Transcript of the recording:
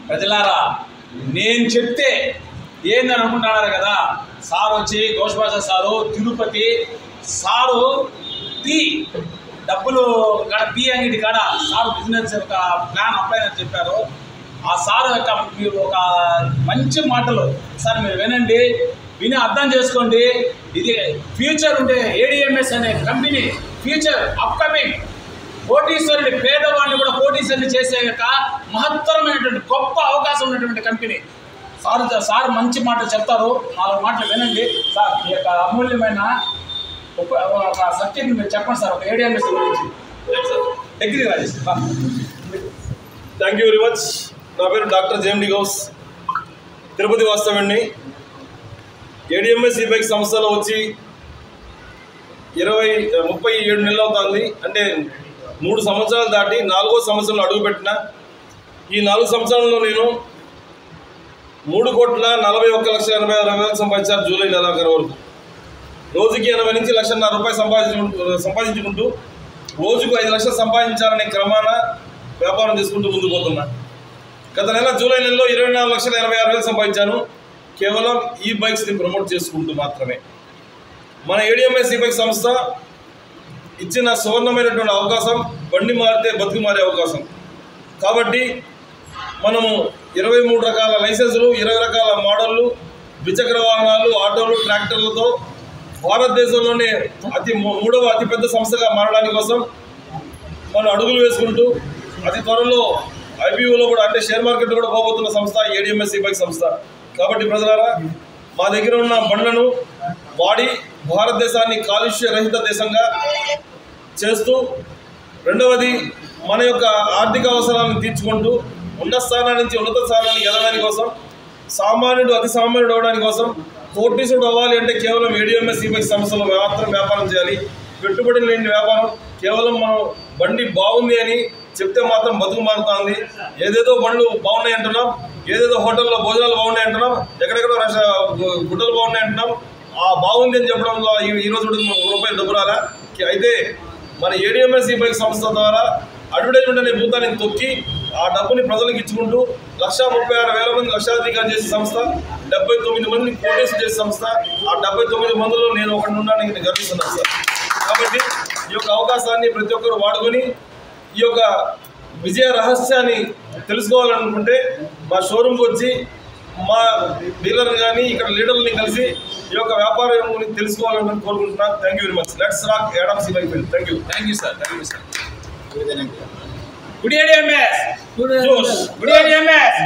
ప్రజలారా, నేను చెప్తే ఏందని అనుకుంటున్నారు కదా. సార్ వచ్చి గౌస్బాష సారు తిరుపతి సారు డబ్బులు టీ అంగడి కాడ సార్ బిజినెస్ ఒక ప్లాన్ అప్లై అని చెప్పారు. ఆ సార్ యొక్క మీరు ఒక మంచి మాటలు సార్ మీరు వినండి, విని అర్థం చేసుకోండి. ఇది ఫ్యూచర్ ఉండే ఏడిఎంఎస్ అనే కంపెనీ ఫ్యూచర్ అప్కమింగ్ కోటీశ్వరుడి పేదవాడిని కూడా కోటీశ్వరుని చేసే యొక్క మహత్తరమైనటువంటి గొప్ప అవకాశం ఉన్నటువంటి కంపెనీ. సార్ మంచి మాటలు చెప్తారు, 4 మాటలు వినండి. సార్ ఈ యొక్క అమూల్యమైన ఒక సబ్జెక్ట్ మీరు చెప్పండి సార్, ఒక ఏడిఎంఎస్ గురించి. Degree Rajesh. Thank you very much. నా పేరు డాక్టర్ జేఎండి గౌస్, తిరుపతి వాస్తవండి. ఏడిఎంఎస్ ఈ బైక్ సంస్థలో వచ్చి 37 నెలలు అవుతుంది. అంటే 3 సంవత్సరాలు దాటి 4వ సంవత్సరంలో అడుగుపెట్టిన. ఈ 4 సంవత్సరాల్లో నేను 3,41,80,000 సంపాదించాను. జూలై నెలాఖరు వరకు రోజుకి 80 నుంచి ₹1,50,000 సంపాదించుకుంటూ రోజుకు 5 లక్షలు సంపాదించాలనే క్రమాన వ్యాపారం చేసుకుంటూ ముందుకు పోతున్నా. గత నెల జూలై నెలలో 24,86,000 సంపాదించాను, కేవలం ఈ బైక్స్ని ప్రమోట్ చేసుకుంటూ మాత్రమే. మన ఏడిఎంఎస్ ఈ బైక్ సంస్థ ఇచ్చిన సువర్ణమైనటువంటి అవకాశం, బండి మారితే బతుకు మారే అవకాశం. కాబట్టి మనము 23 రకాల లైసెన్సులు, 20 రకాల మోడళ్ళు, ద్విచక్ర వాహనాలు, ఆటోలు, ట్రాక్టర్లతో భారతదేశంలోనే 3వ అతిపెద్ద సంస్థగా మారడానికి కోసం మనం అడుగులు వేసుకుంటూ అతి త్వరలో ఐపీఓలో కూడా అంటే షేర్ మార్కెట్ కూడా పోబోతున్న సంస్థ ఏడిఎంఎస్ ఈ బైక్ సంస్థ. కాబట్టి ప్రజలారా, మా దగ్గర ఉన్న బండ్లను వాడి భారతదేశాన్ని కాలుష్య రహిత దేశంగా చేస్తూ, రెండవది మన యొక్క ఆర్థిక అవసరాలను తీర్చుకుంటూ ఉన్న స్థానం నుంచి ఉన్నత స్థానానికి ఎదగడానికి కోసం, సామాన్యుడు అతి సామాన్యుడు అవ్వడానికి కోసం, కోటీశ్వరుడు అవ్వాలి అంటే కేవలం ఏడిఎంఎస్ ఈ బైక్ సంస్థలో మాత్రం వ్యాపారం చేయాలి. పెట్టుబడి లేని వ్యాపారం. కేవలం మనం బండి బాగుంది అని చెప్తే మాత్రం బతుకు మారుతుంది. ఏదేదో బండ్లు బాగున్నాయి అంటున్నాం, ఏదేదో హోటల్లో భోజనాలు బాగున్నాయి అంటున్నాం, ఎక్కడెక్కడో గుడ్డలు బాగున్నాయి అంటున్నాం. ఆ బాగుంది అని చెప్పడంలో ఈరోజు ₹1 డబ్బు రాలా. అయితే మన ఏడిఎంఎస్ ఈ బైక్ సంస్థ ద్వారా అడ్వర్టైజ్మెంట్ అనే భూతాన్ని తొక్కి ఆ డబ్బుని ప్రజలకు ఇచ్చుకుంటూ 1,36,000 మంది లక్షాధికారం చేసే సంస్థ, 79 మందిని కోటేషన్ చేసే సంస్థ. ఆ 79 మందిలో నేను ఒకటి ఉన్నానని గర్విస్తున్నాను సార్. కాబట్టి ఈ యొక్క అవకాశాన్ని ప్రతి ఒక్కరు వాడుకొని ఈ యొక్క విజయ రహస్యాన్ని తెలుసుకోవాలనుకుంటే మా షోరూమ్కి వచ్చి మా డీలర్ని కానీ ఇక్కడ లీడర్ని కలిసి ఈ యొక్క వ్యాపారం గురించి తెలుసుకోవాలని కోరుకుంటున్నాను. Thank you very much. Let's rock ADMS e bike. Thank you. Thank you sir. Good ADMS. Good ADMS.